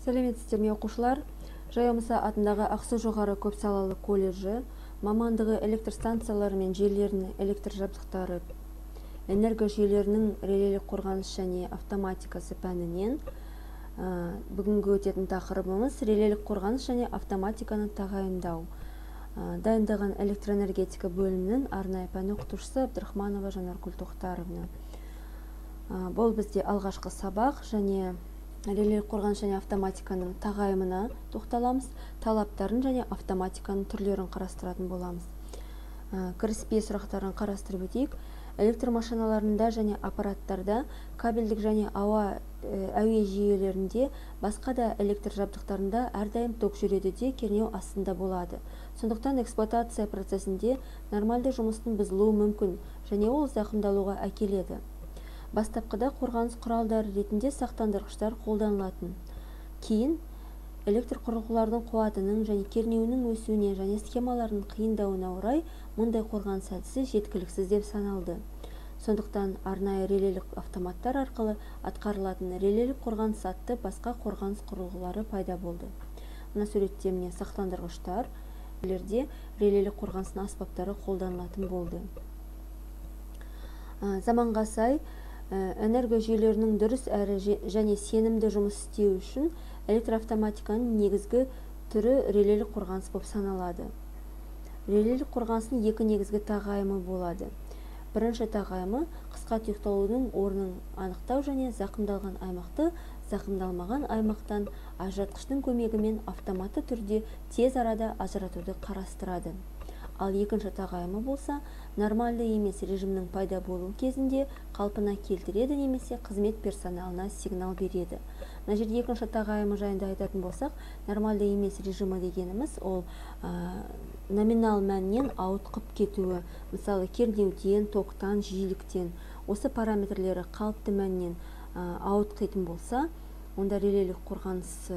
Сәлеметсіздер ме оқушылар? Жайымса атындағы Ақсу жоғары көпсалалы колледжі мамандығы электр станциялары мен желілерінің электр жабдықтары энерго жүйелерінің релелік қорғаныс және автоматикасы пәнінен бүгінгі өтетін тақырыбымыз релелік қорғаныс және автоматиканы тағайындау. Дайындаған электроэнергетика бөлімінің арнайы пән оқытушысы Абдрахманова Жанаргүл Тоқтаровна. Бұл бізде алғашқы сабақ және релелік қорғаныс және автоматиканың тағайымына тоқталамыз, талаптарын және автоматиканың түрлерін қарастыратын боламыз. Кіріспе сұрақтарын қарастырып өтейік. Электр машиналарында және аппараттарда, кабельдік және әуе жүйелерінде, басқа да электр жабдықтарында әрдайым ток жүреді де кернеу астында болады. Сондықтан эксплуатация процесінде нормальды жұмыстың бұзылуы мүмкін және ол зақымдалуға әкеледі. Бастапқыда қорғаныс құралдары ретінде сақтандырғыштар қолданылатын. Кейін электр құрылғылардың қуатының және кернеуінің өсуіне және схемалардың қиындауына орай мұндай қорғаныс әдісі жеткіліксіз деп саналды. Сондықтан арнайы релелік автоматтар арқылы атқарылатын релелік қорғаныс атты басқа қорғаныс құрылғылары пайда болды. Мына суретте міне сақтандырғыштар релелік қорғаныстың аспаптары қолданылатын болды. Заманға сай энерго жүйелерінің дұрыс әрі және сенімді жұмыс істеу үшін электроавтоматиканың негізгі түрі релелік қорғаныс болып саналады. Релелік қорғаныстың екі негізгі тағайымы болады. Бірінші тағайымы қысқа тұйықталудың орнын анықтау және зақымдалған аймақты зақымдалмаған аймақтан ажыратқыштың көмегімен автоматты түрде тез арада ажыратуды қарастырады. Ал екінші тағайымы болса, нормальды емес режимнің пайда болу кезінде қалпына келтіреді немесе қызмет персоналына сигнал береді. Мына жерде екінші тағайымы жайында айтатын болсақ, нормальды емес режимі дегеніміз ол номинал мәннен ауытқып кетуі, мысалы кернеуден, токтан, жиіліктен. Осы параметрлері қалыпты мәннен ауытқитын болса, онда релелік қорғаныс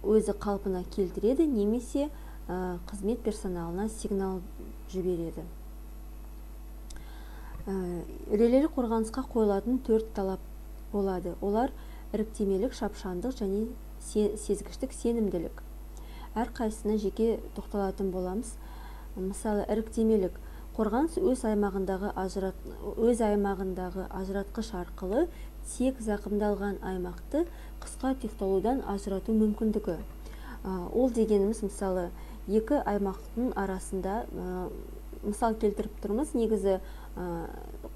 өзі қалпына келтіреді немесе қызмет персоналына сигнал жібереді. Релелік қорғанысқа қойылатын 4 талап болады. Олар іріктемелік, шапшаңдық және сезгіштік сенімділік. Әр қайсысына жеке тоқталатын боламыз. Мысалы, іріктемелік қорғаныс өз аймағындағы ажыратқыш арқылы тек зақымдалған аймақты қысқа тұйықталудан ажырату мүмкіндігі. Ол дегеніміз, мысалы, екі аймақтың арасында мысал келтіріп тұрмыз. Негізі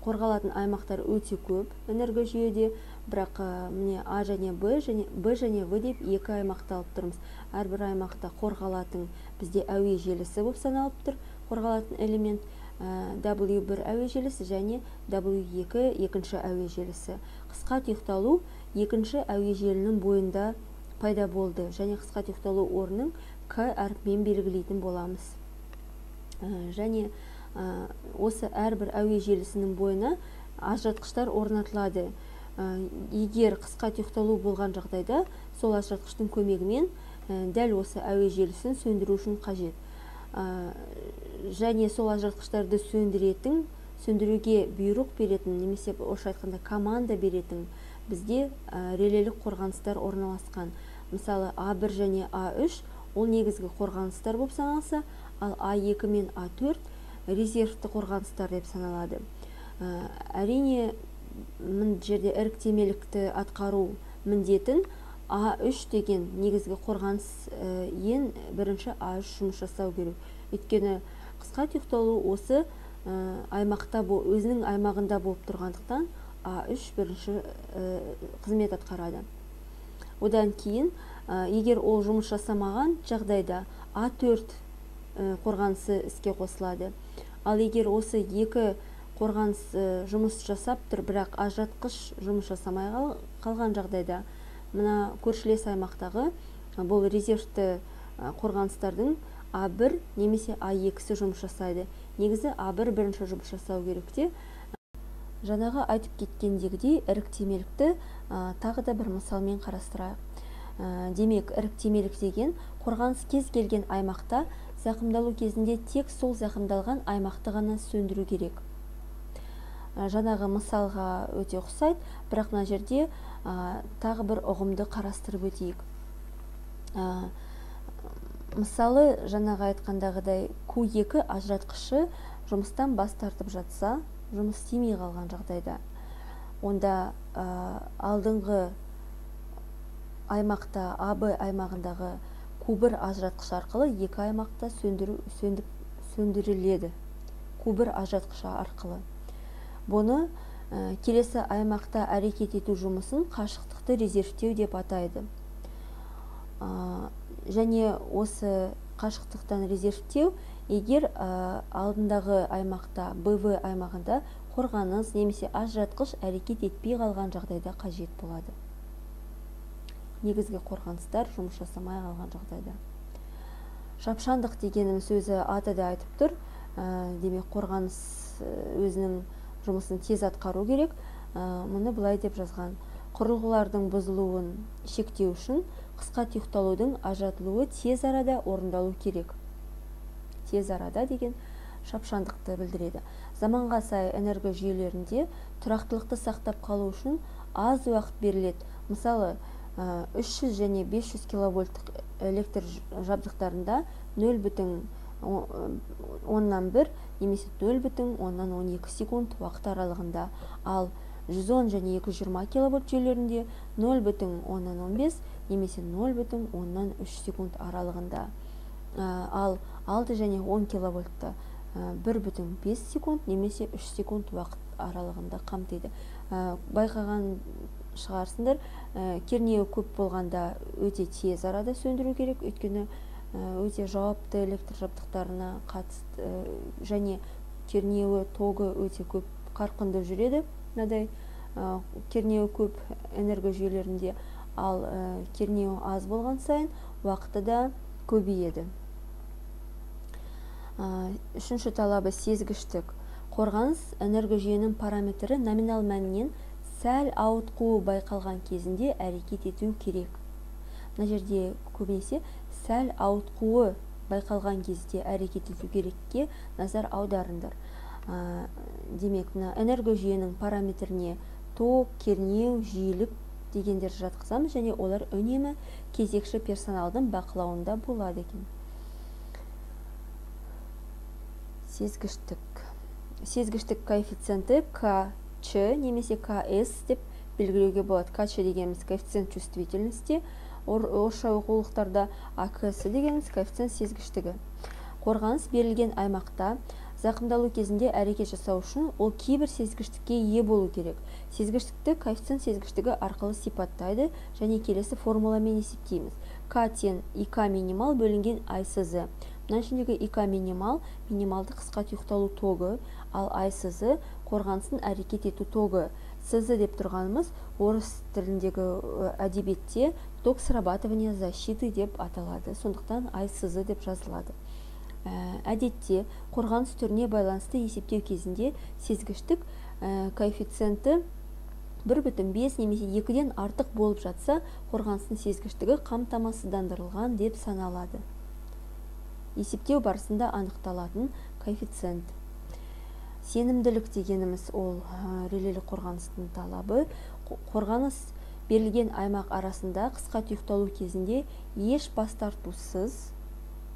қорғалатын аймақтар өте көп энерго жүйеде, бірақ міне А және Б және В деп екі аймақты алып тұрмыз. Әрбір аймақта қорғалатын бізде әуе желісі болып саналып тұр. Қорғалатын элемент W1 әуе желісі және W2 екінші әуе желісі. Қысқа тұйықталу екінші әуе желінің бойында пайда болды және қысқа тұйықталу орнын К әріпімен белгілейтін боламыз. Және осы әрбір әуе желісінің бойына ажыратқыштар орнатылады. Егер қысқа тұйықталу болған жағдайда, сол ажыратқыштың көмегімен дәл осы әуе желісін сөндіру үшін қажет. Және сол ажыратқыштарды сөндіруге бұйрық беретін, немесе орысша айтқанда команда беретін бізде релелік қорғаныстар орналасқан. Мысалы, А1 және А3 ол негізгі қорғаныстар болып саналса, ал А2 мен А4 резервті қорғаныстар деп саналады. Әрине, мына жерде іріктемелікті атқару міндетін А3 деген негізгі қорғаныс ең бірінші А3 жұмыс жасау керек. Өйткені қысқа тұйықталу осы аймақта өзінің аймағында болып тұрғандықтан А3 бірінші қызмет атқарады. Одан кейін, егер ол жұмыс жасамаған жағдайда А4 қорғанысы іске қосылады. Ал егер осы екі қорғаныс жұмыс жасап тұр, бірақ ажыратқыш жұмыс жасамай қалған жағдайда, мына көршілес аймақтағы бұл резервті қорғаныстардың А1 немесе А2-сі жұмыс жасайды. Негізі А1 бірінші жұмыс жасау керекте. Жаңағы айтып кеткендегідей іріктемелікті тағы да бір мысалмен қарастырайық. Демек, іріктемелік деген қорғаныс кез келген аймақта зақымдалу кезінде тек сол зақымдалған аймақты ғана сөндіру керек. Жаңағы мысалға өте ұқсайды, бірақ мына жерде тағы бір ұғымды қарастырып өтейік. Мысалы, жаңағы айтқандағыдай Q2 ажыратқышы жұмыстан бас тартып жатса, жұмыс істемей қалған жағдайда, онда алдыңғы аймақта АБ аймағындағы Q1 ажыратқыш арқылы екі аймақта сөндіріледі. Q1 ажыратқышы арқылы. Бұны келесі аймақта әрекет ету жұмысын қашықтықты резервтеу деп атайды. Және осы қашықтықтан резервтеу егер алдындағы аймақта, БВ аймағында қорғаныс немесе ажыратқыш әрекет етпей қалған жағдайда қажет болады. Негізгі қорғаныстар жұмыс жасамай қалған жағдайда. Шапшаңдық дегеніміз өзі аты да айтып тұр. Демек, қорғаныс өзінің жұмысын тез атқару керек. Мұны былай деп жазған: құрылғылардың бұзылуын шектеу үшін қысқа тұйықталудың ажыратылуы тез арада орындалу керек. Тез арада деген шапшаңдықты білдіреді. Заманға сай энерго жүйелерінде тұрақтылықты сақтап қалу үшін аз уақыт беріледі. Мысалы, 300 және 500 киловольттық электр жабдықтарында 0,1 немесе 0,12 секунд уақыт аралығында, ал 110 және 220 киловольт жүйелерінде 0,15 немесе 0,3 секунд аралығында, ал 6 және 10 киловольтта 1,5 секунд немесе 3 секунд уақыт аралығында қамтиды. Байқаған шығарсыңдар, кернеуі көп болғанда өте тез арада сөндіру керек, өйткені өте жауапты электр жабдықтарына қатысты және кернеуі тогы өте көп қарқынды жүреді. Мынадай кернеуі көп энерго жүйелерінде, ал кернеуі аз болған сайын уақыты да көбейеді. Үшінші талабы сезгіштік. Қорғаныс энерго жүйенің параметрі номинал мәнінен сәл ауытқуы байқалған кезінде әрекет ету керек. Мына жерде көбінесе сәл ауытқуы байқалған кезде әрекет ету керекке назар аударыңдар. Демек, энерго жүйенің параметріне ток, кернеу, жиілік дегендер жатқызамыз, және олар үнемі кезекші персоналдың бақылауында болады екен. Сезгіштік. Сезгіштік коэффициенті КЧ немесе КС деп белгілеуге болады. КЧ дегеніміз коэффициент чувствительности, орысша оқулықтарда АКС дегеніміз коэффициент сезгіштігі. Қорғаныс берілген аймақта зақымдалу кезінде әрекет жасау үшін ол кейбір сезгіштікке ие болу керек. Сезгіштікті коэффициент сезгіштігі арқылы сипаттайды және келесі формуламен есептейміз. К тең ИК минимал бөлінген ISZ. Мына ішіндегі ИК минимал минималды қысқа тұйықталу тогы, ал ISZ қорғаныстың әрекет ету тогы. СЗ деп тұрғанымыз орыс тіліндегі әдебиетте ток срабатывания защиты деп аталады. Сондықтан ISZ деп жазылады. Әдетте қорғаныс түріне байланысты есептеу кезінде сезгіштік коэффициенті 1,5 немесе 2-ден артық болып жатса, қорғаныстың сезгіштігі қамтамасыздандырылған деп саналады. Есептеу барысында анықталатын коэффициент. Сенімділік дегеніміз ол релелік қорғаныстың талабы. Қорғаныс берілген аймақ арасында қысқа тұйықталу кезінде еш бас тартусыз,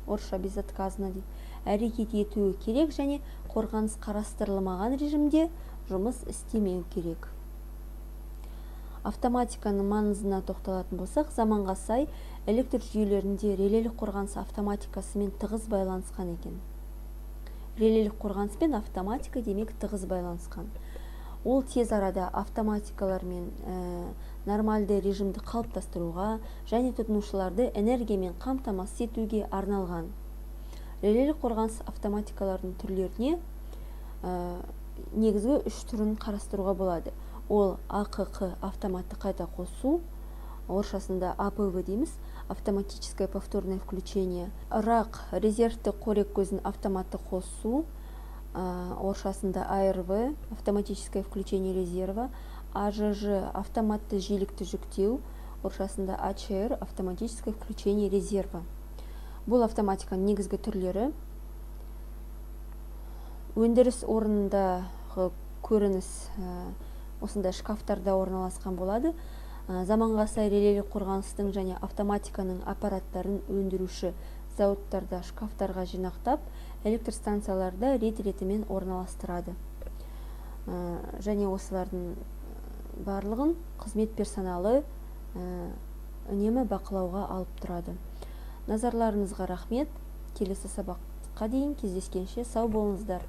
орысша безотказно дейді, әрекет етуі керек және қорғаныс қарастырылмаған режимде жұмыс істемеу керек. Автоматиканың маңызына тоқталатын болсақ, заманға сай электр жүйелерінде релелік қорғаныс автоматикасымен тығыз байланысқан екен. Релелік қорғаныс пен автоматика демек тығыз байланысқан. Ол тез арада автоматикалармен нормальды режимді қалыптастыруға және тұтынушыларды энергиямен қамтамасыз етуге арналған. Релелік қорғаныс автоматикалардың түрлеріне негізгі 3 түрін қарастыруға болады. Ол АКК автоматты қайта қосу, орысшасында АПВ дейміз, автоматическое повторное включение. РАК резервті қорек көзін автоматты қосу, орысшасында АРВ автоматическое включение резерва. АЖЖ автоматты жиілікті жүктеу, орысшасында АЧР автоматическое включение резерва. Бұл автоматиканың негізгі түрлері. Өндіріс орнындағы көрініс осындай шкафтарда орналасқан болады. Заманға сай релелік қорғаныстың және автоматиканың аппараттарын өндіруші зауыттарда шкафтарға жинақтап, электр станцияларда рет-ретімен орналастырады. Және осылардың барлығын қызмет персоналы үнемі бақылауға алып тұрады. Назарларыңызға рахмет. Келесі сабаққа дейін кездескенше сау болыңыздар.